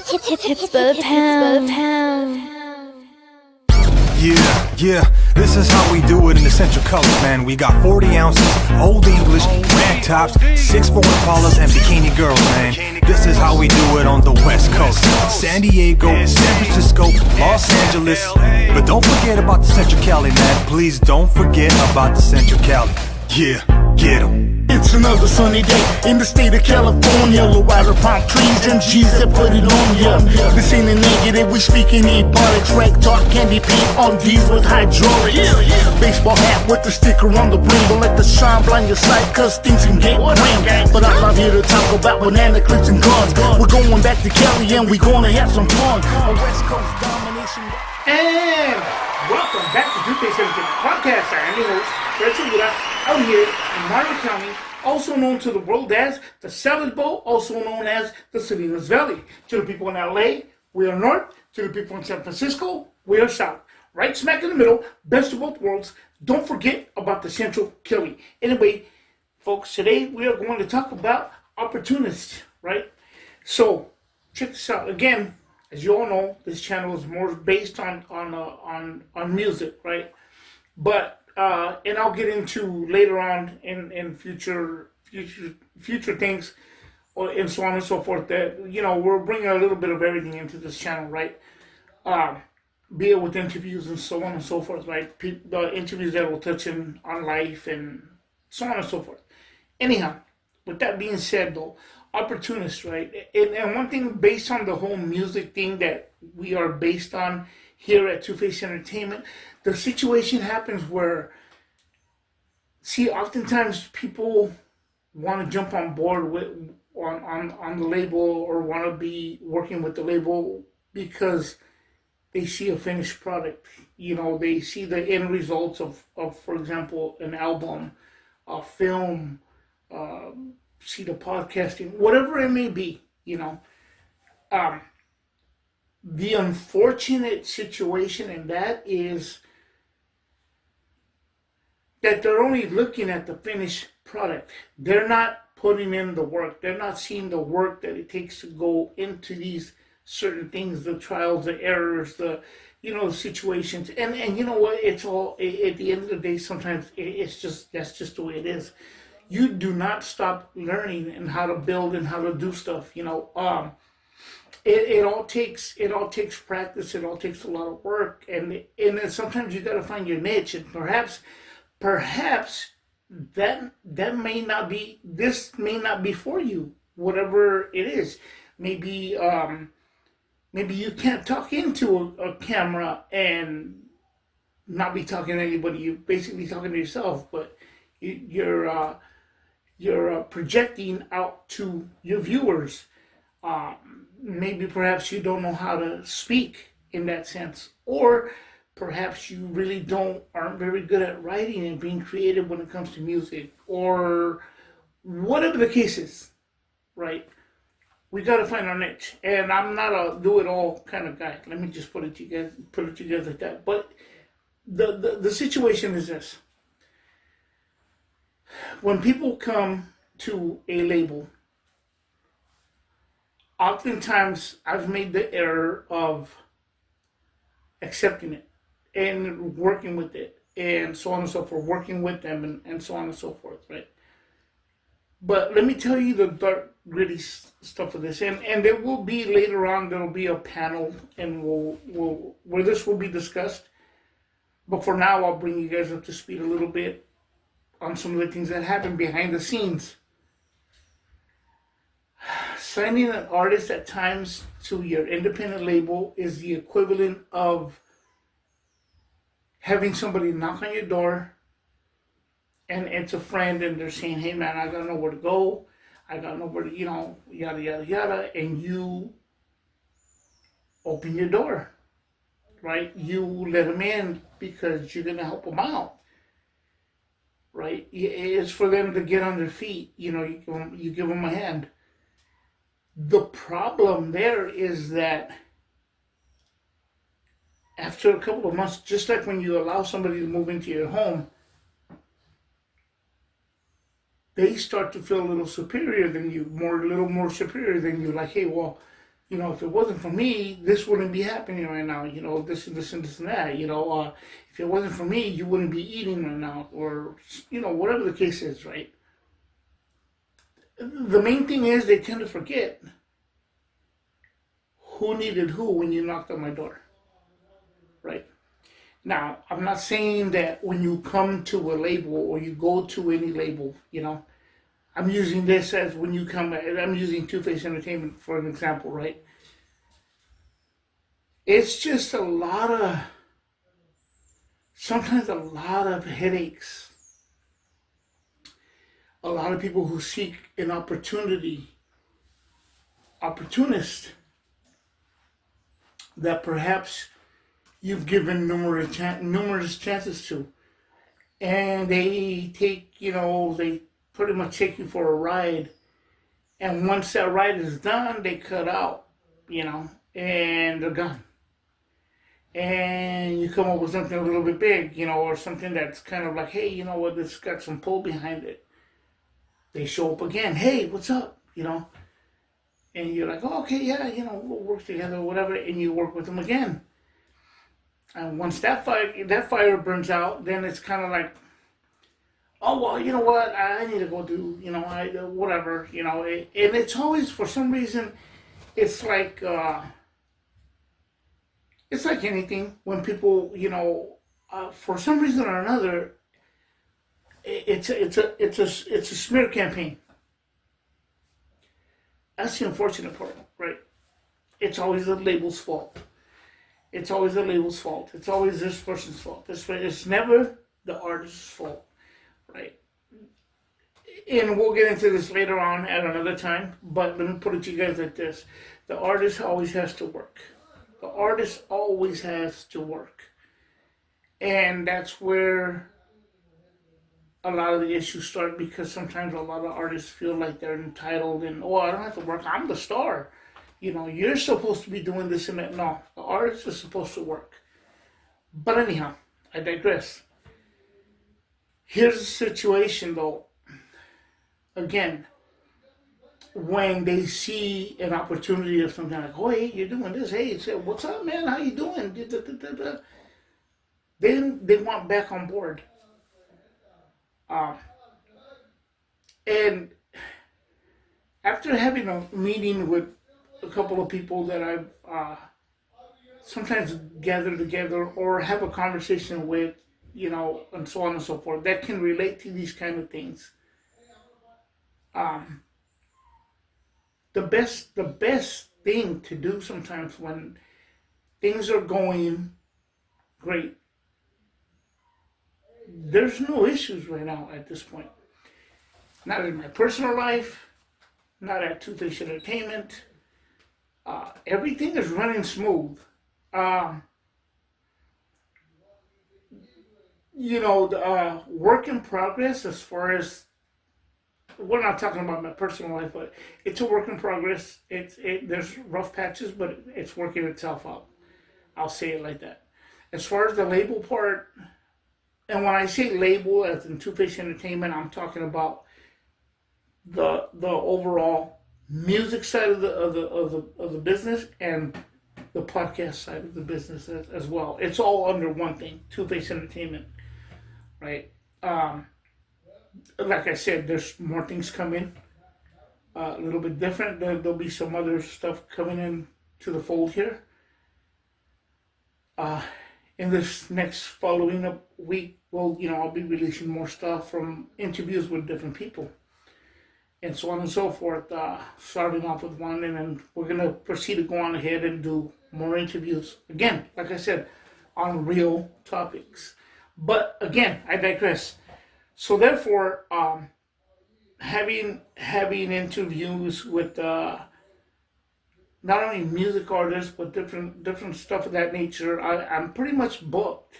Hits for the pound. Yeah, this is how we do it in the Central Colors, man. We got 40 ounces, Old English, rag tops, 6'4" Impalas, and bikini girls, man. This is how we do it on the West Coast. San Diego, San Francisco, Los Angeles. But don't forget about the Central Cali, man. Please don't forget about the Central Cali. Yeah, get 'em. It's another sunny day in the state of California. Low rider palm trees and G's that put it on ya. This ain't a negative, we speaking ebonics. Rank talk, candy paint on D's with hydraulics. Baseball hat with the sticker on the brim. Don't let the shine blind your sight, cause things can get grim. But I'm not here to talk about banana clips and guns. We're going back to Cali and we're gonna have some fun. A West Coast domination. And welcome back to Two-Face Entertainment Podcast. I am your host, Fred Segura, out here in Marin County, also known to the world as the Salad Bowl, also known as the Salinas Valley. To the people in LA, we are north. To the people in San Francisco, we are south. Right smack in the middle, best of both worlds. Don't forget about the Central Cali. Anyway, folks, today we are going to talk about opportunists, right? So, check this out. Again, as you all know, this channel is more based on music, right? But and I'll get into later on in future things, or and so on and so forth. That we're bringing a little bit of everything into this channel, right? Be it with interviews and so on and so forth, right? The interviews that will touch on life and so on and so forth. Anyhow, with that being said, though, opportunists, right? And one thing based on the whole music thing that we are based on here at Two-Face Entertainment, the situation happens where, oftentimes people want to jump on board on the label or want to be working with the label because they see a finished product. They see the end results of for example, an album, a film, see the podcasting, whatever it may be, the unfortunate situation in that is that they're only looking at the finished product. They're not putting in the work. They're not seeing the work that it takes to go into these certain things, the trials, the errors, the situations. And you know what? It's all, at the end of the day, sometimes that's just the way it is. You do not stop learning and how to build and how to do stuff. It all takes practice. It all takes a lot of work, and then sometimes you got to find your niche. And perhaps that may not be. This may not be for you. Whatever it is, maybe you can't talk into a camera and not be talking to anybody. You're basically talking to yourself, but you're projecting out to your viewers. Maybe perhaps you don't know how to speak in that sense, or perhaps you really aren't very good at writing and being creative when it comes to music, or whatever the case is, right? We got to find our niche, and I'm not a do-it-all kind of guy. Let me just put it to you guys like that. But the situation is this: when people come to a label, oftentimes I've made the error of accepting it and working with it and so on and so forth, working with them and so on and so forth, right? But let me tell you the dark, gritty stuff of this, and there will be later on, there will be a panel and where this will be discussed. But for now, I'll bring you guys up to speed a little bit on some of the things that happen behind the scenes. Signing an artist at times to your independent label is the equivalent of having somebody knock on your door, and it's a friend, and they're saying, "Hey man, I gotta know where to go. I gotta know where to, yada yada yada," and you open your door, right? You let them in because you're gonna help them out, right? It's for them to get on their feet. You give them a hand. The problem there is that after a couple of months, just like when you allow somebody to move into your home, they start to feel a little superior than you, a little more superior than you. Like, hey, well, you know, if it wasn't for me, this wouldn't be happening right now. You know, this and this and this and that. You know, if it wasn't for me, you wouldn't be eating right now, or you know, whatever the case is, right? The main thing is they tend to forget who needed who when you knocked on my door, right? Now, I'm not saying that when you come to a label or you go to any label, you know, I'm using this as when you come, I'm using Two-Face Entertainment for an example, right? It's just sometimes a lot of headaches. A lot of people who seek an opportunist that perhaps you've given numerous chances to, and they take, you know, they pretty much take you for a ride, and once that ride is done, they cut out, you know, and they're gone. And you come up with something a little bit big, you know, or something that's kind of like, hey, you know what, it's got some pull behind it. They show up again, hey, what's up, you know, and you're like, oh, okay, yeah, you know, we'll work together or whatever, and you work with them again. And once that fire burns out, then it's kind of like, oh, well, you know what, I need to go do, you know, whatever, you know, and it's always, for some reason, it's like anything, when people, you know, for some reason or another, it's a smear campaign. That's the unfortunate part, right? It's always the label's fault. It's always the label's fault. It's always this person's fault. It's never the artist's fault, right? And we'll get into this later on at another time, but let me put it to you guys like this. The artist always has to work. The artist always has to work. And that's where a lot of the issues start, because sometimes a lot of artists feel like they're entitled and, oh, I don't have to work, I'm the star. You know, you're supposed to be doing this and that. No, the artist is supposed to work. But anyhow, I digress. Here's the situation though. Again, when they see an opportunity of something like, oh, hey, you're doing this. Hey, say, what's up, man? How you doing? Then they want back on board. And after having a meeting with a couple of people that I've sometimes gather together or have a conversation with, you know, and so on and so forth, that can relate to these kind of things. The best thing to do sometimes when things are going great, there's no issues right now at this point. Not in my personal life, not at Two-Face Entertainment. Everything is running smooth. You know, work in progress as far as, we're not talking about my personal life, but it's a work in progress. There's rough patches, but it's working itself out. I'll say it like that. As far as the label part, and when I say label as in Two-Face Entertainment, I'm talking about the overall music side of the business and the podcast side of the business as well. It's all under one thing, Two-Face Entertainment, right? Like I said, there's more things coming, a little bit different. There'll be some other stuff coming in to the fold here. In this next following week, well, you know, I'll be releasing more stuff from interviews with different people, and so on and so forth. Starting off with one, and then we're gonna proceed to go on ahead and do more interviews. Again, like I said, on real topics. But again, I digress. So therefore, having interviews with not only music artists but different stuff of that nature, I'm pretty much booked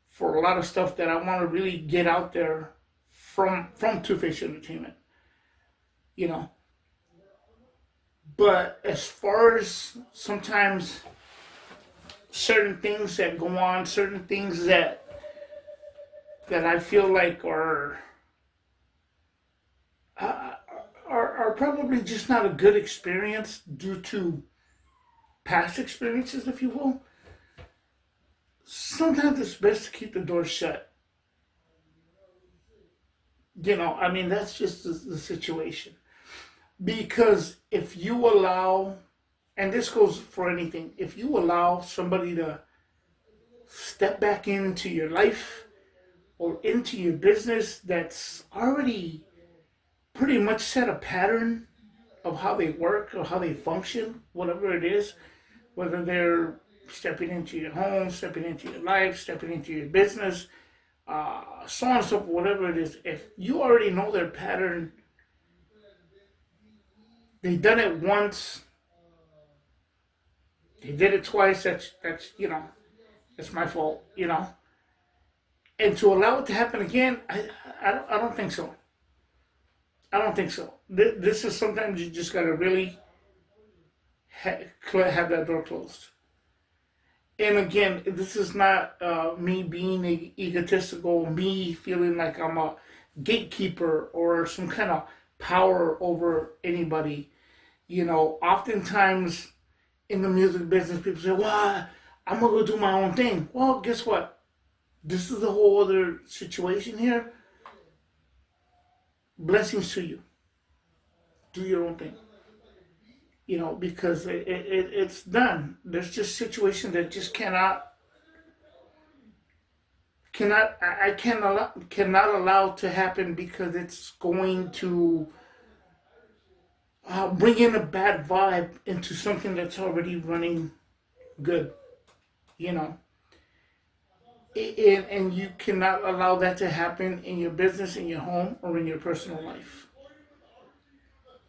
for a lot of stuff that I want to really get out there from Two-Face Entertainment, you know. But as far as sometimes certain things that go on, certain things that I feel like are are probably just not a good experience due to past experiences, if you will, sometimes it's best to keep the door shut. I mean, that's just the situation. Because if you allow, and this goes for anything, if you allow somebody to step back into your life or into your business that's already pretty much set a pattern of how they work or how they function, whatever it is, whether they're stepping into your home, stepping into your life, stepping into your business, so on and so forth, whatever it is, if you already know their pattern, they done it once, they did it twice, that's it's my fault, And to allow it to happen again, I don't think so. I don't think so. This is sometimes you just gotta really have that door closed. And again, this is not me being egotistical, me feeling like I'm a gatekeeper or some kind of power over anybody. Oftentimes in the music business, people say, well, I'm going to go do my own thing. Well, guess what? This is a whole other situation here. Blessings to you. Do your own thing. Because it's done. There's just situations that just cannot allow to happen because it's going to bring in a bad vibe into something that's already running good, and you cannot allow that to happen in your business, in your home, or in your personal life.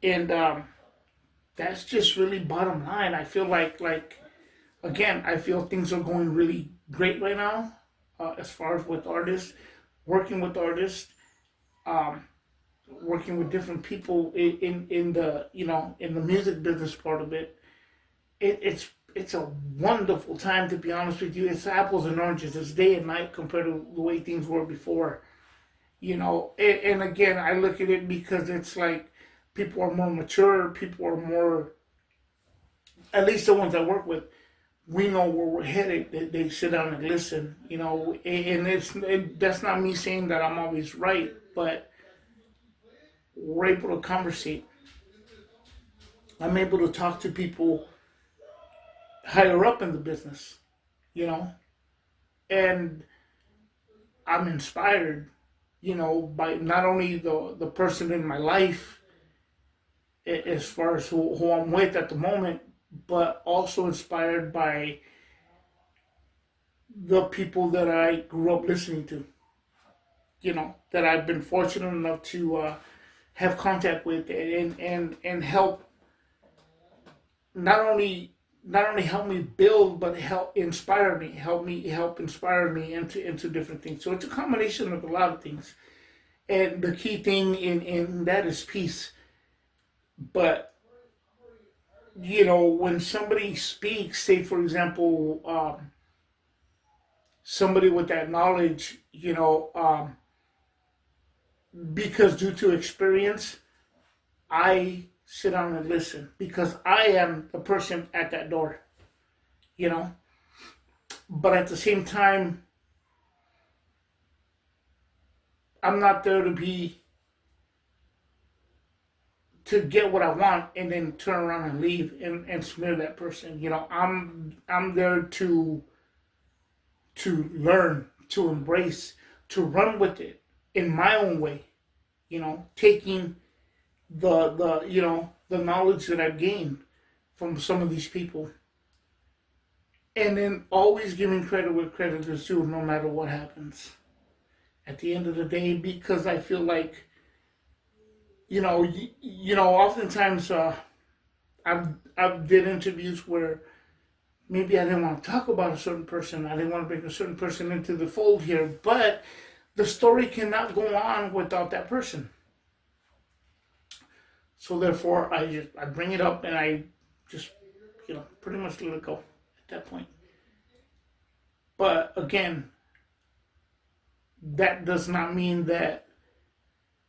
And that's just really bottom line. I feel like again, I feel things are going really great right now, as far as with artists, working with artists, working with different people in the in the music business part of it. It's a wonderful time, to be honest with you. It's apples and oranges. It's day and night compared to the way things were before. And again, I look at it because it's like people are more mature. People are more, at least the ones I work with, we know where we're headed. They sit down and listen, and that's not me saying that I'm always right, but we're able to conversate. I'm able to talk to people higher up in the business, and I'm inspired, by not only the person in my life, as far as who I'm with at the moment, but also inspired by the people that I grew up listening to, that I've been fortunate enough to have contact with and help not only help me build, but help inspire me, help inspire me into different things. So it's a combination of a lot of things, and the key thing in that is peace. But when somebody speaks, say for example, somebody with that knowledge, because due to experience, I sit down and listen because I am the person at that door, But at the same time, I'm not there to get what I want and then turn around and leave and smear that person. I'm there to learn, to embrace, to run with it in my own way, taking the knowledge that I've gained from some of these people, and then always giving credit where credit is due, no matter what happens. At the end of the day, because I feel like, oftentimes I've did interviews where maybe I didn't want to talk about a certain person. I didn't want to bring a certain person into the fold here, but the story cannot go on without that person. So therefore, I bring it up and I just, pretty much let it go at that point. But again, that does not mean that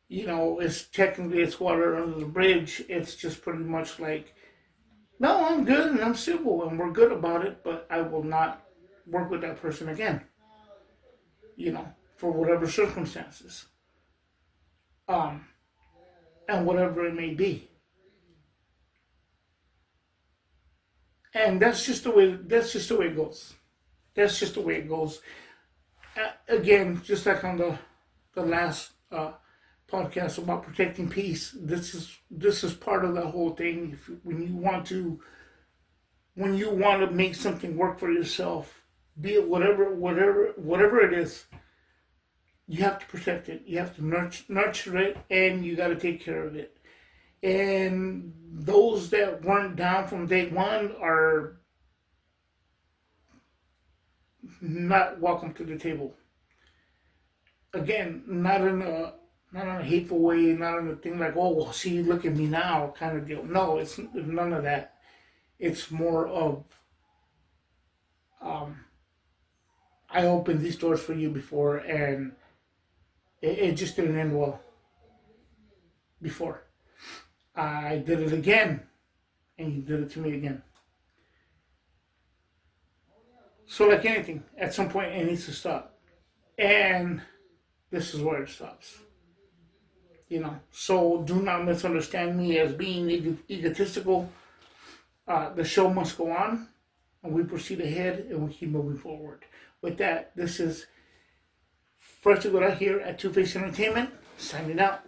you know, it's water under the bridge. It's just pretty much like, no, I'm good and I'm civil and we're good about it, but I will not work with that person again. You know, for whatever circumstances, and whatever it may be. And that's just the way. That's just the way it goes. That's just the way it goes. Again, just like on the last podcast about protecting peace, this is part of the whole thing. When you want to make something work for yourself, be it whatever it is, you have to protect it. You have to nurture it, and you got to take care of it. And those that weren't down from day one are not welcome to the table. Again, not in a hateful way, not in a thing like, oh, well, see, look at me now kind of deal. No, it's none of that. It's more of, I opened these doors for you before, and it just didn't end well before. I did it again, and you did it to me again. So like anything, at some point it needs to stop. And this is where it stops. You know, so do not misunderstand me as being egotistical. The show must go on, and we proceed ahead, and we keep moving forward. With that, this is Fresh to Go here at Two-Face Entertainment, signing out.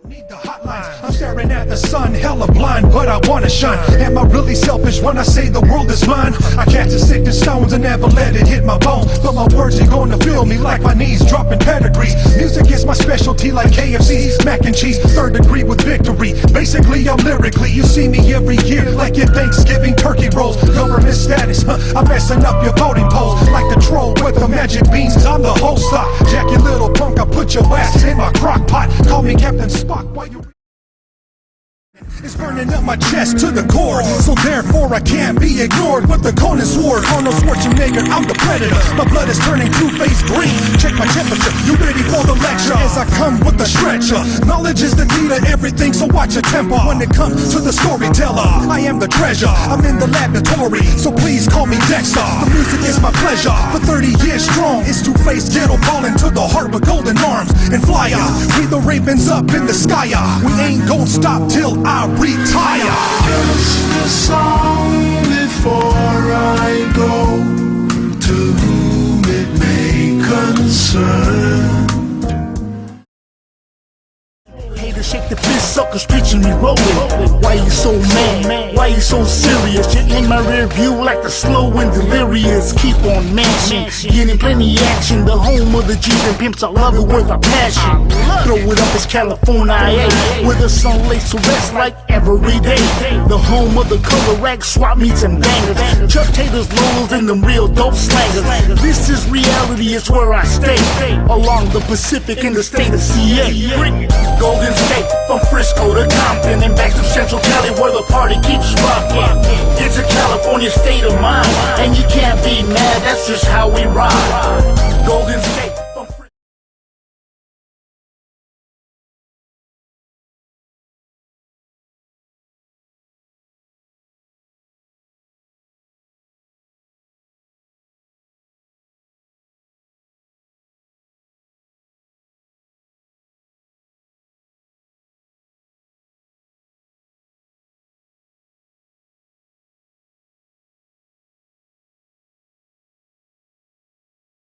Need the hotlines. I'm staring at the sun, hella blind, but I wanna shine. Am I really selfish when I say the world is mine? I catch a sick in stones and never let it hit my bones, but my words ain't gonna feel me like my knees dropping pedigrees. Music is my specialty like KFC, mac and cheese, third degree with victory. Basically I'm lyrically, you see me every year like in Thanksgiving turkey rolls. Government status, I'm messing up your voting polls like the troll with the magic beans. I'm the whole stock, Jack you little punk, I put your ass in my crock pot. Call me Captain Spock. Why you? It's burning up my chest to the core, so therefore I can't be ignored. With the Conan sword, Arnold Schwarzenegger, I'm the predator. My blood is turning two-faced green. Check my temperature, you ready for the lecture? As I come with the stretcher, knowledge is the key to everything, so watch your temper. When it comes to the storyteller, I am the treasure. I'm in the laboratory, so please call me Dexter. The music is my pleasure. For 30 years strong, it's two-faced ghetto ballin' to the heart with golden arms and flyer. We the ravens up in the sky. We ain't gon' stop till I retire. Just a song before I go, to whom it may concern. Haters shake the fist, suckers preaching me rolling. Why you so mad? Why you so serious? You in my rear view like the slow and delirious. Keep on matching, getting plenty action. The home of the G's and pimps, I love it with a passion. Throw it up, it's California, where the sun lays to rest like every day. The home of the color rag, swap meets and bangers. Chuck Taylor's Lolos and them real dope slangers. This is reality, it's where I stay. Along the Pacific in the state of CA. Golden State, from Frisco to Compton and back to Central Cali where the party keeps rocking. It's a California state of mind, and you can't be mad, that's just how we ride. Golden State.